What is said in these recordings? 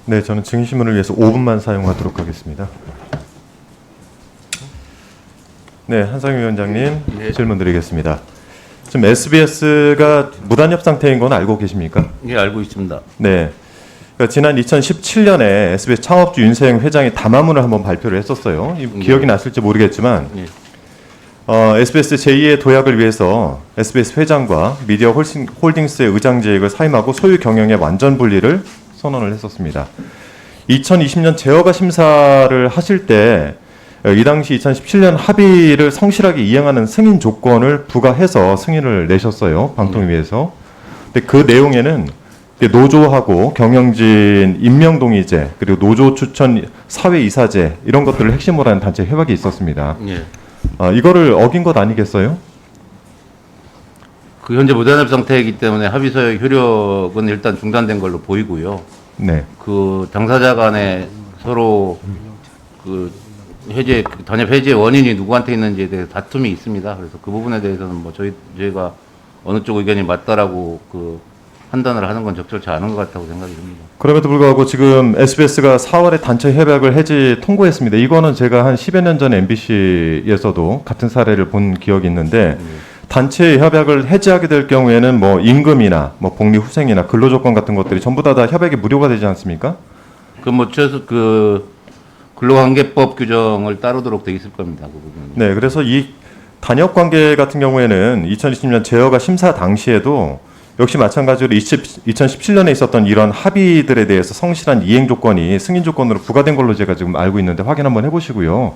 네, 저는 증인신문을 위해서 5분만 사용하도록 하겠습니다. 네, 한상희 위원장님 네. 질문 드리겠습니다. 지금 SBS가 무단협 상태인 건 알고 계십니까? 예, 알고 있습니다. 네. 그러니까 지난 2017년에 SBS 창업주 윤세영 회장이 담화문을 한번 발표를 했었어요. 기억이 났을지 모르겠지만 예. SBS 제2의 도약을 위해서 SBS 회장과 미디어 홀딩스의 의장직을 사임하고 소유 경영의 완전 분리를 선언을 했었습니다. 2020년 제어가 심사를 하실 때 이 당시 2017년 합의를 성실하게 이행하는 승인 조건을 부과해서 승인을 내셨어요. 방통위에서. 근데 그 내용에는 노조하고 경영진 임명동의제 그리고 노조 추천 사회이사제 이런 것들을 핵심으로 하는 단체 협약이 있었습니다. 예. 이거를 어긴 것 아니겠어요? 그 현재 무단협 상태이기 때문에 합의서의 효력은 일단 중단된 걸로 보이고요. 네. 그 당사자 간에 서로 그 해제 단협 해제 원인이 누구한테 있는지에 대해서 다툼이 있습니다. 그래서 그 부분에 대해서는 뭐 저희가 어느 쪽 의견이 맞다라고 그 판단을 하는 건 적절치 않은 것 같다고 생각이 듭니다. 그럼에도 불구하고 지금 SBS가 4월에 단체 협약을 해지 통보했습니다. 이거는 제가 한 10여 년 전에 MBC에서도 같은 사례를 본 기억이 있는데 단체 협약을 해지하게 될 경우에는 뭐 임금이나 뭐 복리 후생이나 근로 조건 같은 것들이 전부 다 협약이 무료가 되지 않습니까? 그 뭐 최소 그 근로관계법 규정을 따르도록 돼 있을 겁니다. 그 부분은. 네, 그래서 이 단협 관계 같은 경우에는 2020년 제어가 심사 당시에도 역시 마찬가지로 2017년에 있었던 이런 합의들에 대해서 성실한 이행 조건이 승인 조건으로 부과된 걸로 제가 지금 알고 있는데 확인 한번 해보시고요.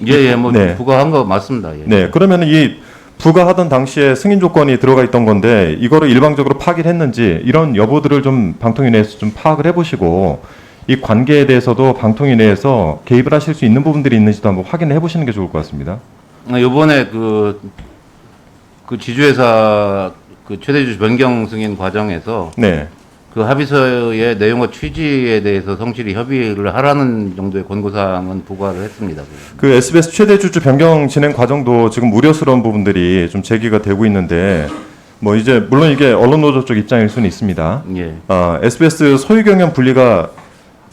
예, 뭐 네. 부과한 거 맞습니다. 예. 네, 그러면은 이 부과하던 당시에 승인 조건이 들어가 있던 건데 이거를 일방적으로 파기를 했는지 이런 여부들을 좀 방통위 내에서 좀 파악을 해보시고 이 관계에 대해서도 방통위 내에서 개입을 하실 수 있는 부분들이 있는지도 한번 확인을 해보시는 게 좋을 것 같습니다. 이번에 그 지주회사 그 최대주주 변경 승인 과정에서 네, 그 합의서의 내용과 취지에 대해서 성실히 협의를 하라는 정도의 권고사항은 부과를 했습니다. 그 SBS 최대 주주 변경 진행 과정도 지금 우려스러운 부분들이 좀 제기가 되고 있는데 뭐 이제 물론 이게 언론 노조 쪽 입장일 수는 있습니다. 예. SBS 소유 경영 분리가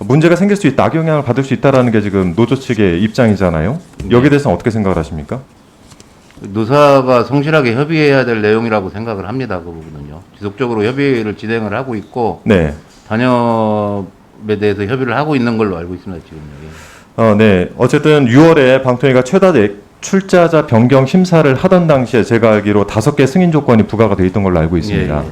문제가 생길 수 있다, 악영향을 받을 수 있다라는 게 지금 노조 측의 입장이잖아요. 여기에 대해서는 어떻게 생각을 하십니까? 노사가 성실하게 협의해야 될 내용이라고 생각을 합니다. 그 부분은요. 지속적으로 협의를 진행을 하고 있고 네. 단협에 대해서 협의를 하고 있는 걸로 알고 있습니다. 지금요. 예. 네. 어쨌든 6월에 방통위가 최다 출자자 변경 심사를 하던 당시에 제가 알기로 5개 승인 조건이 부과가 돼 있던 걸로 알고 있습니다. 예.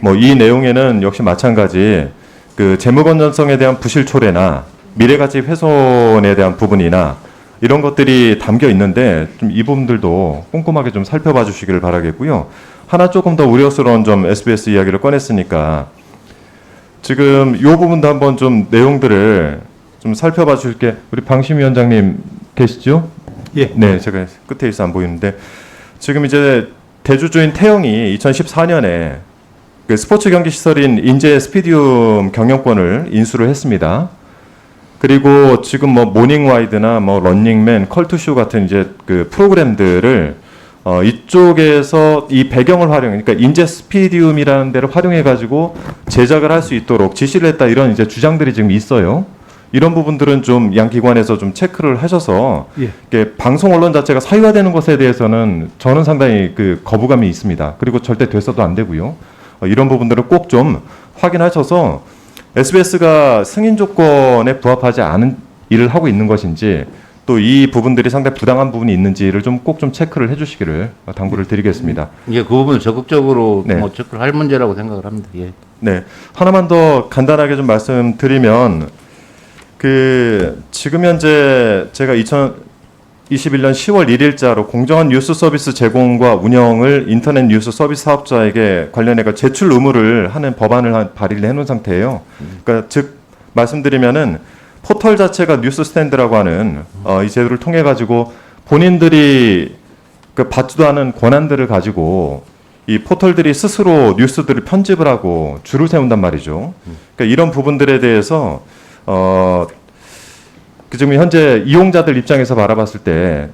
뭐 이 내용에는 역시 마찬가지 그 재무 건전성에 대한 부실 초래나 미래가치 훼손에 대한 부분이나 이런 것들이 담겨 있는데 좀 이 부분들도 꼼꼼하게 좀 살펴봐 주시기를 바라겠고요. 하나 조금 더 우려스러운 점 SBS 이야기를 꺼냈으니까 지금 이 부분도 한번 좀 내용들을 좀 살펴봐 주실게. 우리 방심위원장님 계시죠? 예. 네, 제가 끝에 있어 안 보이는데 지금 이제 대주주인 태영이 2014년에 그 스포츠 경기 시설인 인제 스피디움 경영권을 인수를 했습니다. 그리고 지금 뭐 모닝와이드나 뭐 런닝맨, 컬투쇼 같은 이제 그 프로그램들을 이쪽에서 이 배경을 그러니까 인제 스피디움이라는 데를 활용해 가지고 제작을 할 수 있도록 지시를 했다 이런 이제 주장들이 지금 있어요. 이런 부분들은 좀 양 기관에서 좀 체크를 하셔서 예. 이게 방송 언론 자체가 사유화되는 것에 대해서는 저는 상당히 그 거부감이 있습니다. 그리고 절대 돼서도 안 되고요. 이런 부분들을 꼭 좀 확인하셔서 SBS가 승인 조건에 부합하지 않은 일을 하고 있는 것인지 또 이 부분들이 상당히 부당한 부분이 있는지를 좀 꼭 좀 체크를 해주시기를 당부를 드리겠습니다. 예, 그 부분은 적극적으로 네. 뭐 체크를 할 문제라고 생각을 합니다. 예. 네, 하나만 더 간단하게 좀 말씀드리면 그 지금 현재 제가 2021년 10월 1일자로 공정한 뉴스 서비스 제공과 운영을 인터넷 뉴스 서비스 사업자에게 관련해서 제출 의무를 하는 법안을 발의를 해놓은 상태예요. 그러니까 즉 말씀드리면은 포털 자체가 뉴스 스탠드라고 하는 이 제도를 통해 가지고 본인들이 그 받지도 않은 권한들을 가지고 이 포털들이 스스로 뉴스들을 편집을 하고 줄을 세운단 말이죠. 그러니까 이런 부분들에 대해서 그 지금 현재 이용자들 입장에서 바라봤을 때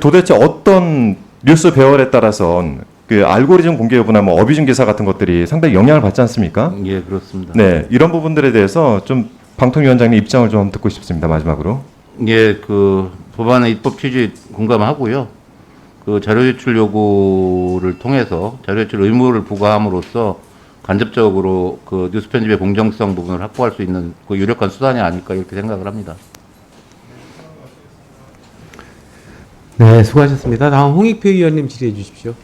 도대체 어떤 뉴스 배열에 따라선 그 알고리즘 공개 여부나 어비준 기사 같은 것들이 상당히 영향을 받지 않습니까? 예, 그렇습니다. 네, 이런 부분들에 대해서 좀 방통위원장님 입장을 좀 듣고 싶습니다. 마지막으로. 예, 그 법안의 입법 취지 공감하고요. 그 자료 제출 요구를 통해서 자료 제출 의무를 부과함으로써 간접적으로 그 뉴스 편집의 공정성 부분을 확보할 수 있는 그 유력한 수단이 아닐까 이렇게 생각을 합니다. 네, 수고하셨습니다. 다음 홍익표 의원님 질의해 주십시오.